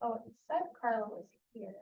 Oh, it said Carla was here.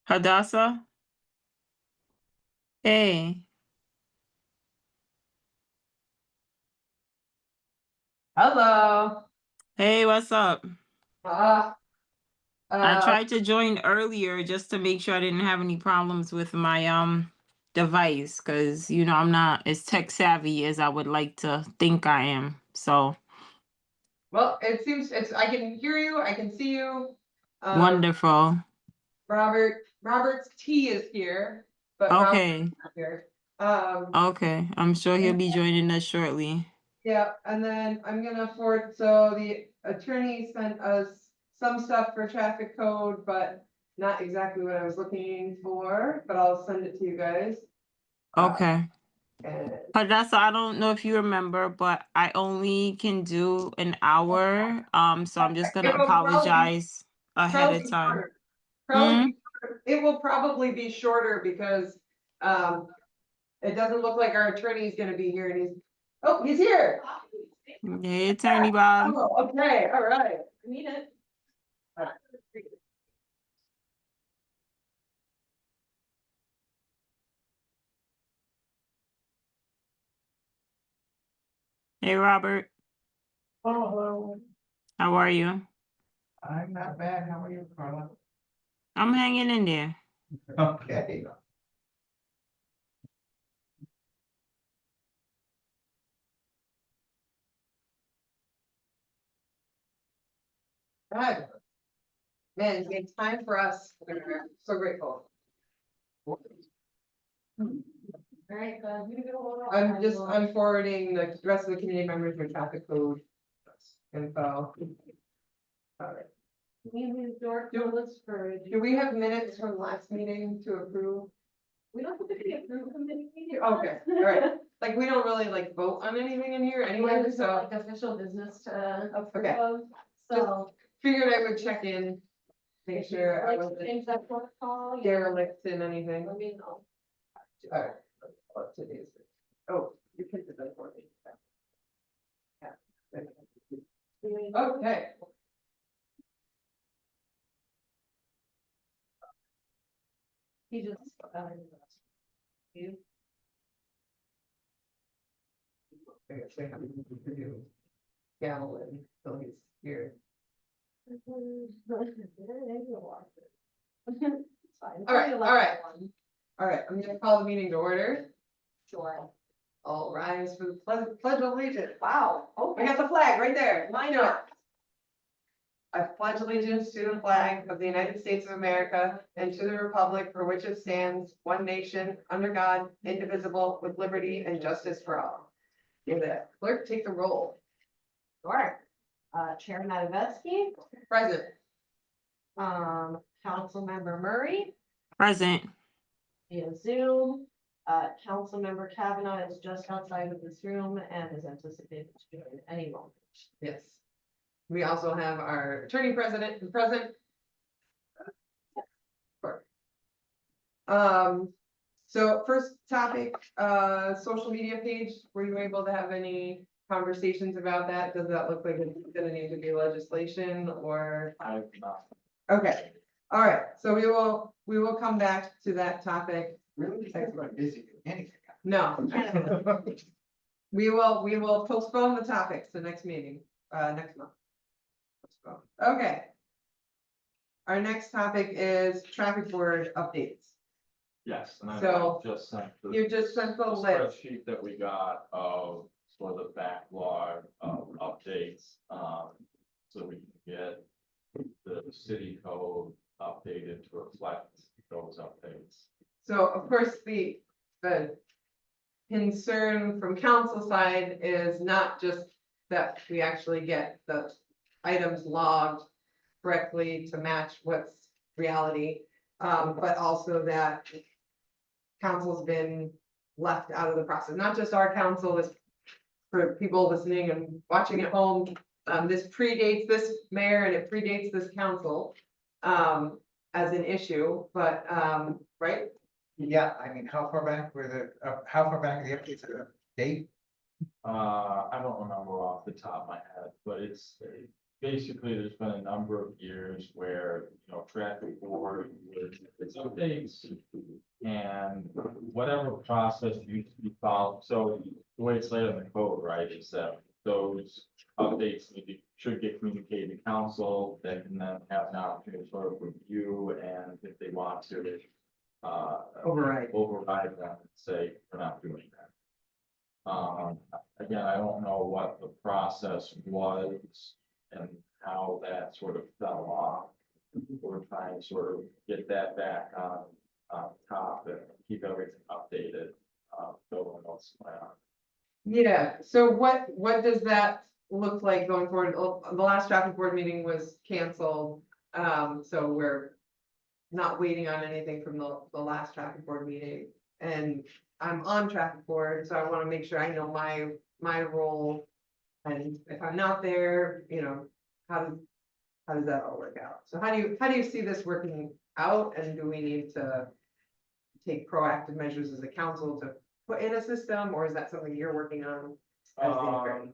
Hadassah? Hey. Hello. Hey, what's up? Uh, I tried to join earlier just to make sure I didn't have any problems with my device because I'm not as tech savvy as I would like to think I am. So well, it seems I can hear you, I can see you. wonderful. Robert's T is here, but Robert's Okay. not here. Okay. I'm sure he'll be joining us shortly. Yeah, and then I'm gonna forward, so the attorney sent us some stuff for traffic code, but not exactly what I was looking for, but I'll send it to you guys. Okay. And Hadassah, I don't know if you remember, but I only can do an hour. So I'm just gonna it will apologize ahead probably of be time. shorter. It will probably be shorter because, it doesn't look like our attorney is gonna be here and he's here. Hey, Attorney Bob. Oh, okay, all right. I need it. Hey, Robert. Oh, hello. How are you? I'm not bad. How are you, Carla? I'm hanging in there. Okay. Good. Man, you made time for us. We're so grateful. All right, I'm forwarding the rest of the community members your traffic code info. All right. Do we have minutes from last meeting to approve? We don't have to be approved from the meeting. Okay, all right. Like, we don't really like vote on anything in here anyway, so Like official business to approve Okay. of, so. figured I would check in, make sure I Like wasn't change that protocol. derelict in anything. Let me know. All right. Let's pull up today's. Oh, you printed that for me. Yeah. Okay. He just, you. I guess I have to do Gallon, so he's here. All right, all right. All right, I'm gonna call the meeting to order. Sure. All rise for the pledge of allegiance. Wow, I okay. got the flag right there. Why Do it. not? I pledge allegiance to the flag of the United States of America and to the republic for which it stands, one nation, under God, indivisible, with liberty and justice for all. Give that. Clerk, take the roll. Sure. Chair Matavetsky, Present. Councilmember Murray Present. via Zoom. Councilmember Kavanaugh is just outside of this room and is anticipated to join any moment. Yes. We also have our attorney president present. So first topic, social media page, were you able to have any conversations about that? Does that look like it's gonna need to be legislation or? I've not. Okay, all right, so we will come back to that topic. Really? Everybody busy doing anything. No, we will postpone the topics to next meeting, next month. Postpone. Okay. Our next topic is traffic board updates. Yes, and I So, just sent You just sent the list. spreadsheet that we got of sort of the backlog of updates, so we can get the city code updated to reflect those updates. So of course, the concern from council side is not just that we actually get the items logged correctly to match what's reality, but also that council's been left out of the process, not just our council, this for people listening and watching at home. This predates this mayor and it predates this council as an issue, but right? Yeah, I mean, how far back were how far back are the updates of date? I don't remember off the top of my head, but it's basically, there's been a number of years where, traffic board with its updates. And whatever process used to be followed, so the way it's laid in the code, right, is that those updates should get communicated to council, they can then have an opportunity to sort of review, and if they want to. Override them and say, we're not doing that. Again, I don't know what the process was and how that sort of fell off. We're trying to sort of get that back on top and keep everything updated, so what's going on. Yeah, so what does that look like going forward? The last traffic board meeting was canceled, so we're not waiting on anything from the last traffic board meeting. And I'm on traffic board, so I want to make sure I know my role. And if I'm not there, how does that all work out? So how do you see this working out? And do we need to take proactive measures as a council to put in a system, or is that something you're working on? As the attorney?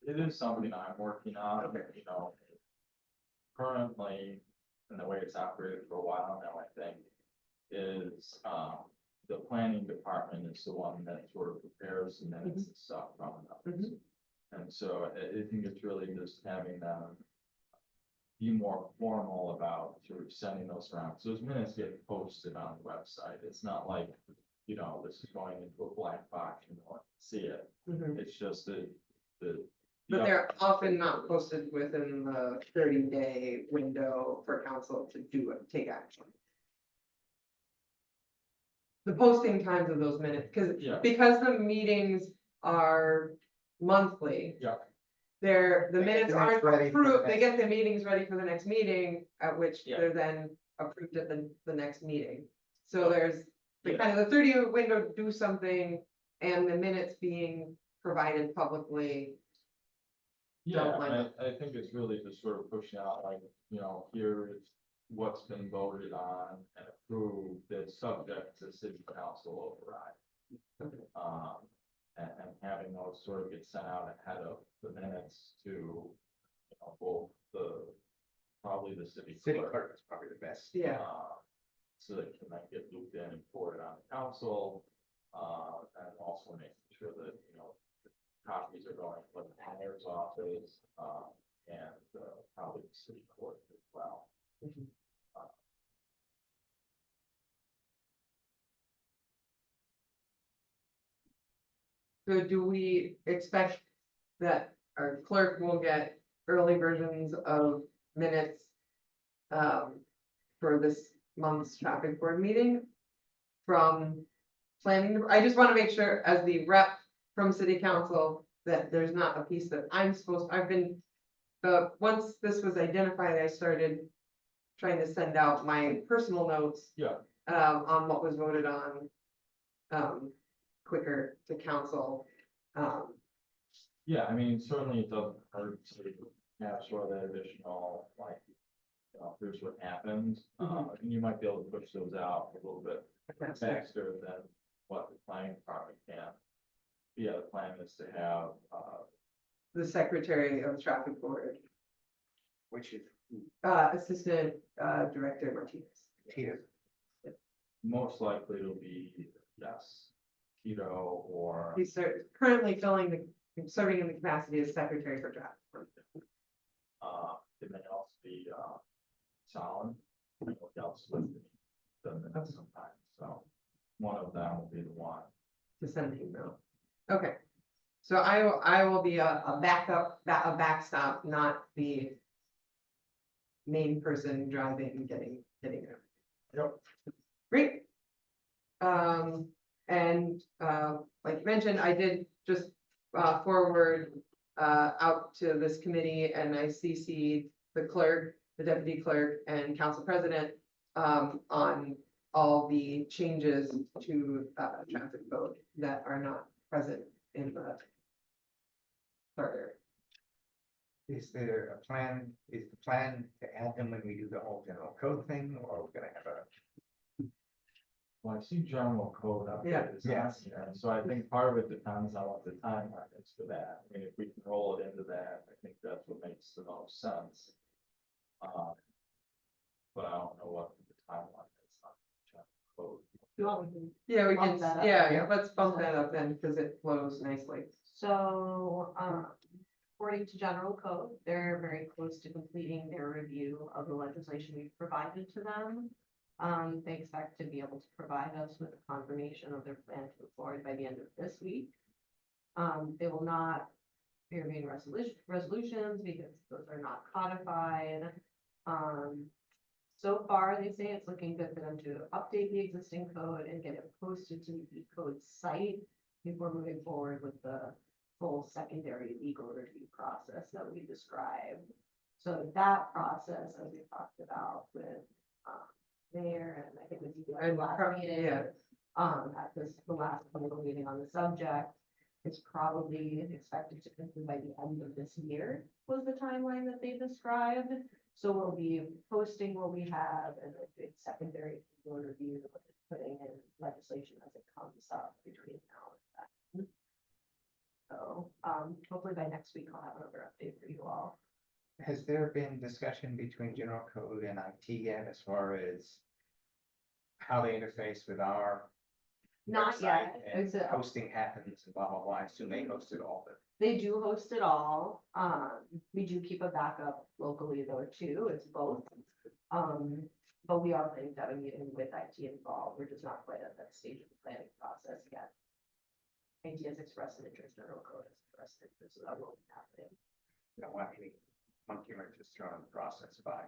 It is something I'm working on, Okay. Currently, and the way it's operated for a while now, I think, is, the planning department is the one that sort of prepares the minutes and stuff from those. Mhm. And so I think it's really just having them be more formal about sort of sending those around. So those minutes get posted on the website. It's not like, this is going into a black box, you don't see it. Mhm. It's just the. But they're often not posted within the 30-day window for council to take action. The posting times of those minutes, Yeah. because the meetings are monthly. Yeah. The They get minutes the aren't minutes ready for the approved, they next- get the meetings ready for the next meeting, at which Yeah. they're then approved at the next meeting. So there's the Yeah. kind of the 30 window to do something, and the minutes being provided publicly. Yeah, Don't mind I think it's really just sort of pushing out, like, here's what's been voted on and approved that's subject to city council override. And having those sort of get sent out ahead of the minutes to, both probably the city City clerk. clerk is probably the best. Yeah, So that can then get looped in and forwarded on to council, and also making sure that, copies are going to the mayor's office, and probably the city court as well. So do we expect that our clerk will get early versions of minutes for this month's traffic board meeting from planning? I just want to make sure as the rep from city council that there's not a piece that I've been, once this was identified, I started trying to send out my personal notes Yeah, on what was voted on quicker to council. yeah, I mean, certainly it doesn't hurt to have sort of that additional, like, here's what happened. And you might be able to push those out a little bit faster than what the planning department can. Yeah, the plan is to have, The secretary of traffic board, Which is assistant director Martinez. Tito. most likely it'll be, yes, Tito or, He's currently serving in the capacity as secretary for traffic. it may also be, Solid. I know else with the minutes sometimes, so one of them will be the one. To send the email. Okay. So I will be a backup, a backstop, not the main person driving and getting there. Yep. Great. Like you mentioned, I did just forward out to this committee and I CC'd the clerk, the deputy clerk and council president on all the changes to traffic code that are not present in the charter. Is there a plan, is the plan to add them when we do the whole general code thing, or are we gonna have a? Well, I see general code up Yeah. there. Yes. So I think part of it depends on what the timeline is for that. I mean, if we can roll it into that, I think that's what makes the most sense. But I don't know what the timeline is on general code. You want me to- Yeah, we can, Bump that up. yeah, let's bump that up then, because it flows nicely. So, according to general code, they're very close to completing their review of the legislation we've provided to them. They expect to be able to provide us with a confirmation of their plan to move forward by the end of this week. They will not be reviewing resolutions because those are not codified. So far, they say it's looking good for them to update the existing code and get it posted to the E-code site before moving forward with the full secondary legal review process that we described. So that process, as we talked about with Mayor and I think with you And last meeting, yeah. at the last political meeting on the subject, is probably expected to conclude by the end of this year, was the timeline that they described. So we'll be posting what we have and then doing secondary legal review, putting in legislation as it comes up between now and then. So, hopefully by next week I'll have another update for you all. Has there been discussion between general code and IT yet as far as how they interface with our Not website yet. and It's a- hosting happens and blah, blah, blah. I assume they host it all, but They do host it all. We do keep a backup locally though too. It's both. But we are planning to have a meeting with IT involved. We're just not quite at that stage of the planning process yet. IT has expressed an interest, general code has expressed an interest, so that will be happening. you don't want any monkey wrenches thrown in the process by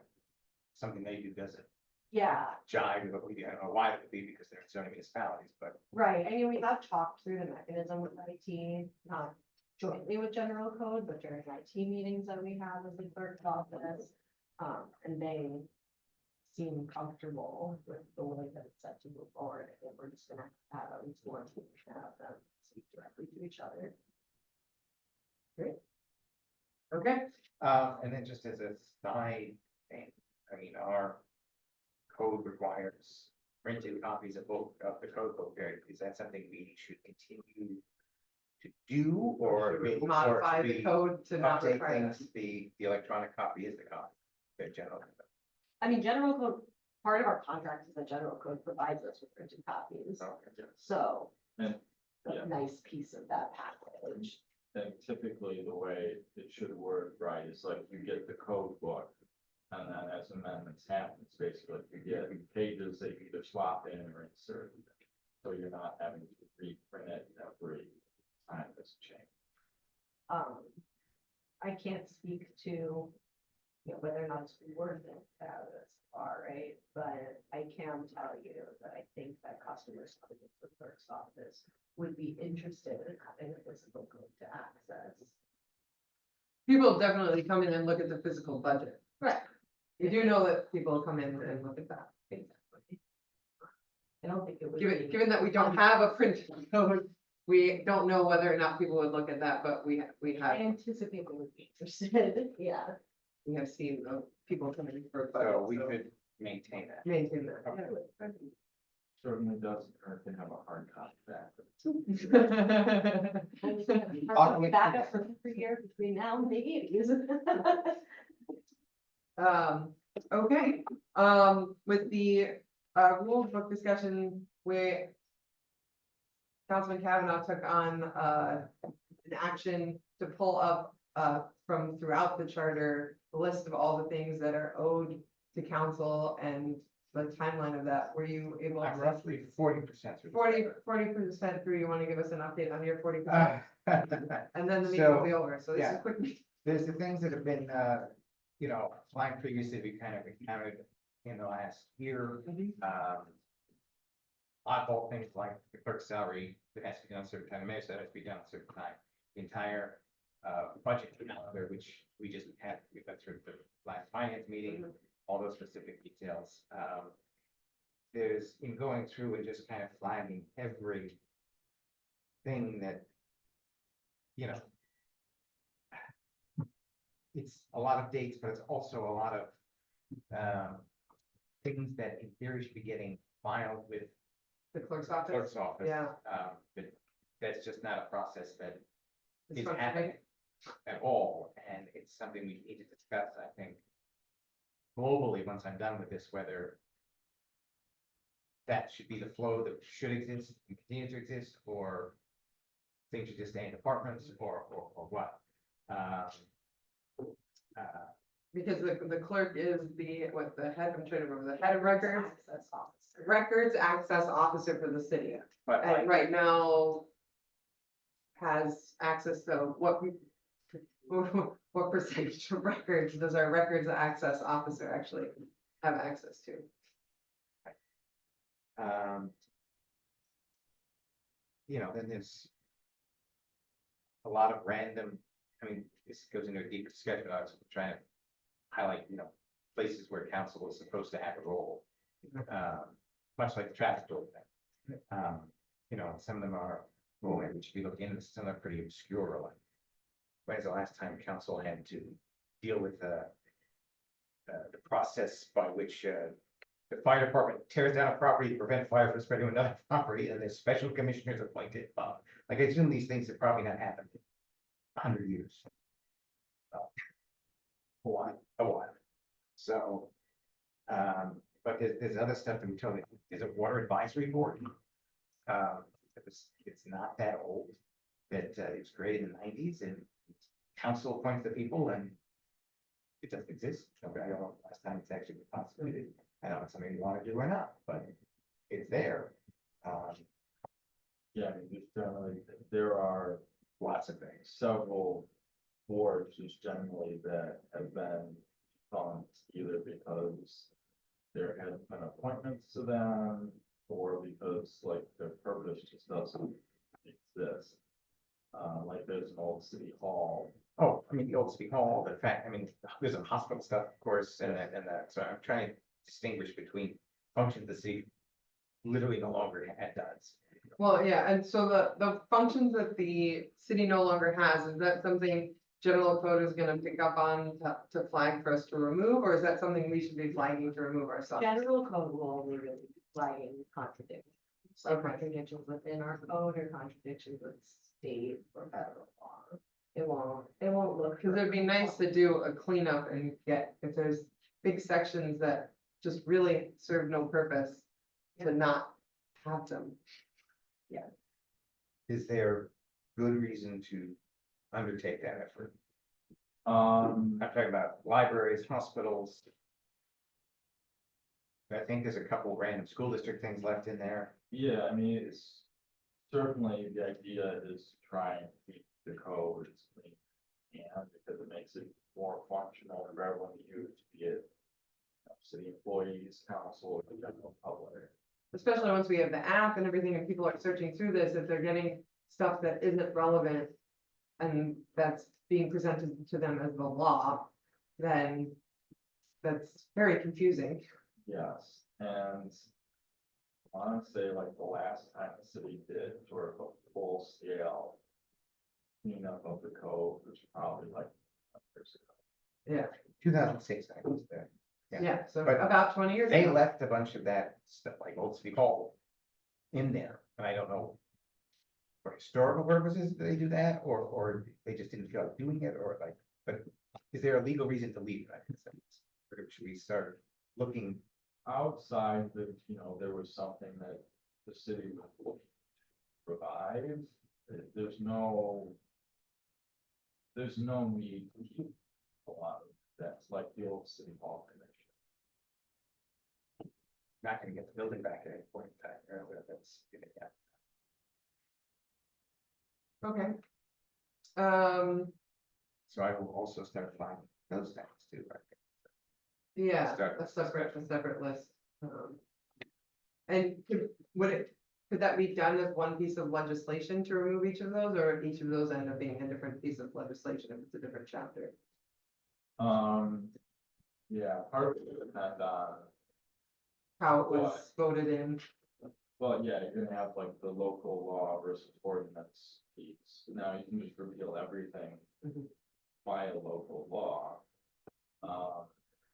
something they do doesn't Yeah, jive with what we do. I don't know why it would be because they're in so many municipalities, but right. I mean, we have talked through the mechanism with IT, not jointly with general code, but during IT meetings that we have as the clerk's office. And they seem comfortable with the way that it's set to move forward. I think we're just gonna have at least one team have them speak directly to each other. Okay, and then just as a side thing, I mean, our code requires printed copies of both of the code book. Is that something we should continue to do or should we be- or modify to the be- code to not update require things? that? The electronic copy is the copy, the general. I mean, general code, part of our contract is that general code provides us with printed copies, so. And, A yeah. nice piece of that package. And typically the way it should work, right, is like you get the code book. And then as amendments happen, it's basically you get pages that you either swap in or insert. So you're not having to reprint it every time this change. I can't speak to, you know, whether or not it's worth it to have this far, right? But I can tell you that I think that customers coming into the clerk's office would be interested in having a physical code to access. People definitely come in and look at the physical budget. Right. You do know that people come in and look at that. Exactly. I don't think it would Given, be. given that we don't have a printed code, we don't know whether or not people would look at that, but we I have, anticipate they would be interested, yeah. we have seen people coming in for a So budget, we so could maintain that. maintain that. Certainly doesn't hurt to have a hard copy back. Backup for every year between now and the meetings. Okay, with the, rule book discussion, we Councilman Kavanaugh took on, an action to pull up, from throughout the charter, the list of all the things that are owed to council and the timeline of that. Were you able I'm to? roughly 40% through. 40% through, you want to give us an update on your 40%? And then the meeting will be over, so this is yeah. a quick meeting. There's the things that have been, flying previously, we kind of encountered in the last year. Oddball things like the clerk's salary that has to be done a certain time, the mayor's that has to be done a certain time. The entire budget calendar, which we just had, we went through the last finance meeting, all those specific details. There's, in going through and just kind of flagging every thing that, it's a lot of dates, but it's also a lot of things that in theory should be getting filed with The clerk's the office? clerk's office. Yeah. But that's just not a process that It's is fun, happening at all, and it's something we need to discuss, I think, globally, once I'm done with this, whether that should be the flow that should exist and continue to exist, or things should just stay in departments, or what. Because the clerk is the head, I'm trying to remember, the head of records, Access officer. records access officer for the city. But And right now has access to what percentage of records does our records access officer actually have access to? Then there's a lot of random, this goes into a deeper discussion, I was trying to highlight, places where council is supposed to have a role. Much like the traffic door thing. Some of them are, we should be looking into, some are pretty obscure, like, when's the last time council had to deal with the process by which the fire department tears down a property to prevent fire from spreading to another property, and there's special commissioners appointed. Like, I assume these things have probably not happened in 100 years. A while. So, but there's other stuff that we told you, there's a water advisory board. It's not that old, that it was created in the 90s, and council appoints the people, and it doesn't exist. Okay, I don't know last time it's actually been possible. I don't know if something you want to do or not, but it's there. Yeah, just generally, there are Lots of things. several boards just generally that have been defunct either because there have been appointments to them or because like their purpose just doesn't exist. Like there's an old city hall. Oh, the old city hall, the fact, there's some hospital stuff, of course, and that, so I'm trying to distinguish between functions the city literally no longer does. Well, yeah, and so the functions that the city no longer has, is that something general code is gonna pick up on to flag for us to remove, or is that something we should be flagging to remove ourselves? General code will only really be flagging contradictions. So Okay. contradictions within our code or contradictions with state or federal law. It won't look. Cause it'd be nice to do a cleanup and get, if there's big sections that just really serve no purpose, to not have them. Is there good reason to undertake that effort? Um, I'm talking about libraries, hospitals. I think there's a couple random school district things left in there. yeah, it's certainly the idea is to try and keep the code as clean as can, because it makes it more functional for everyone to use, be it city employees, council, or the general public. Especially once we have the app and everything, and people are searching through this, if they're getting stuff that isn't relevant. And that's being presented to them as the law, then that's very confusing. Yes, and I want to say like the last time the city did sort of a full scale cleanup of the code was probably like 20 years ago. 2006, I was there. Yeah. Yeah, so But about 20 years They ago. left a bunch of that stuff like Old City Hall in there, and I don't know. For historical purposes, do they do that, or they just didn't feel like doing it, or like, but is there a legal reason to leave that? Or should we start looking? Outside that, there was something that the city was looking to provide, there's no need to keep a lot of that's like the old city hall commission. Not gonna get the building back at any point in time, that's, yeah. Okay. So I will also start finding those things too, I think. Yeah, Start- a separate list. And could that be done as one piece of legislation to remove each of those, or each of those end up being a different piece of legislation if it's a different chapter? Yeah, part of it would depend on, How it was voted in. well, yeah, you're gonna have like the local law versus ordinance piece. Now you can just repeal everything Mhm. by a local law.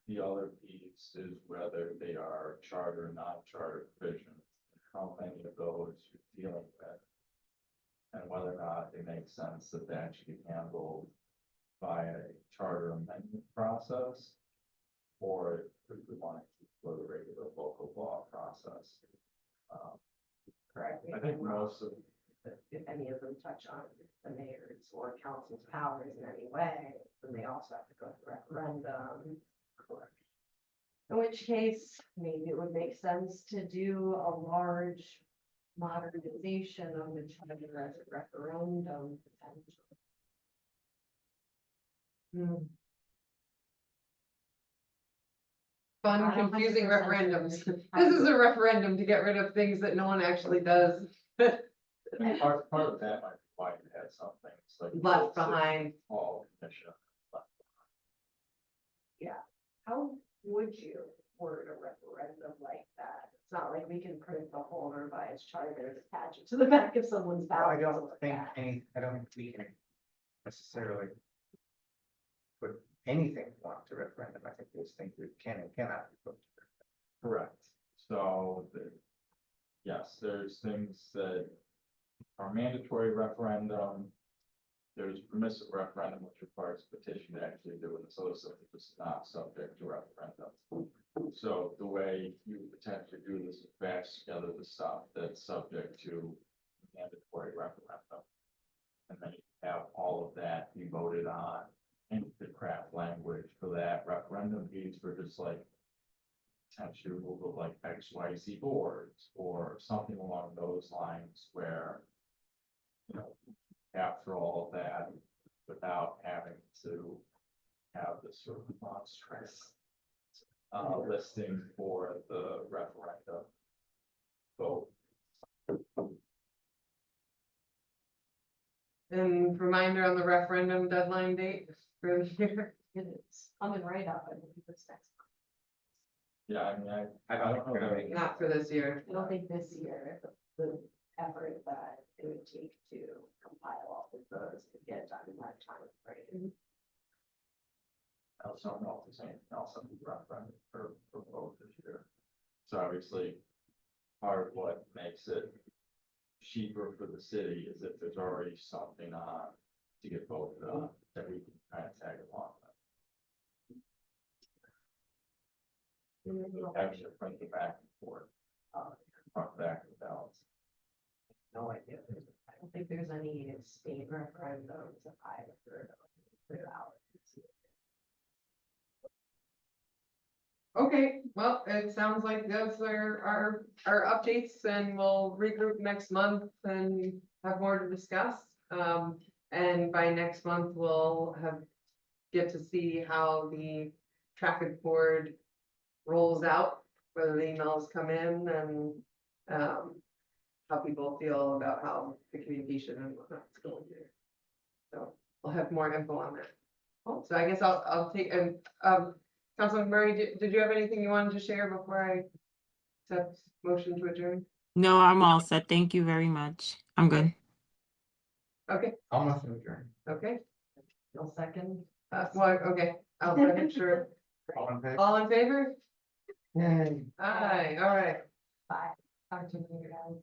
The other piece is whether they are charter, non-charter provisions, how many of those you're dealing with. And whether or not it makes sense that that should be handled by a charter amendment process. Or if we want to keep the regular local law process. Correct. I think most of, If any of them touch on the mayor's or council's powers in any way, then they also have to go to referendum. Correct. In which case, maybe it would make sense to do a large modernization of the charter as a referendum potential. Hmm. Fun, I don't confusing 100% referendums. agree. This is a referendum to get rid of things that no one actually does. part of that might be why you had some things like. Left behind. All commission. How would you word a referendum like that? It's not like we can print the whole revised charter and attach it to the back of someone's Well, I ballot. don't think I don't think we can necessarily put anything onto referendum. I think there's things that can and cannot be put. Correct. So, yes, there's things that are mandatory referendum. There's permissive referendum, which requires a petition to actually do it, so it's just not subject to referendum. So the way you potentially do this is batch together the stuff that's subject to mandatory referendum. And then you have all of that be voted on and the craft language for that referendum piece for just like potentially removal of like XYZ boards or something along those lines where, capture all of that without having to have this sort of monstrous listing for the referendum vote. And reminder on the referendum deadline date for the year. It's coming right up, I believe it's next Yeah, I mean, I I don't don't think we're know. gonna make it. Not for this year. I don't think this year, the effort that it would take to compile all of those to get done in that time frame. I also don't know if there's anything else on the referendum for vote this year. So obviously, part of what makes it cheaper for the city is if there's already something on to get voted on that we can kind of tag along with. Having to print the back and forth, front back of the ballots. No idea. I don't think there's any state referendums that I've heard of. Without. Okay, well, it sounds like those are our updates, and we'll regroup next month and have more to discuss. And by next month, we'll get to see how the traffic board rolls out, whether the emails come in and, how people feel about how the communication and whatnot's going there. So we'll have more info on that. Oh, so I guess I'll take, and, Councilman Murray, did you have anything you wanted to share before I accept motion to adjourn? No, I'm all set. Thank you very much. I'm good. Okay, I'll not adjourn. okay, You'll second. well, okay, I'll make sure. All in favor? All in favor? Yay. Aye, all right. Bye. Talk to you later, guys.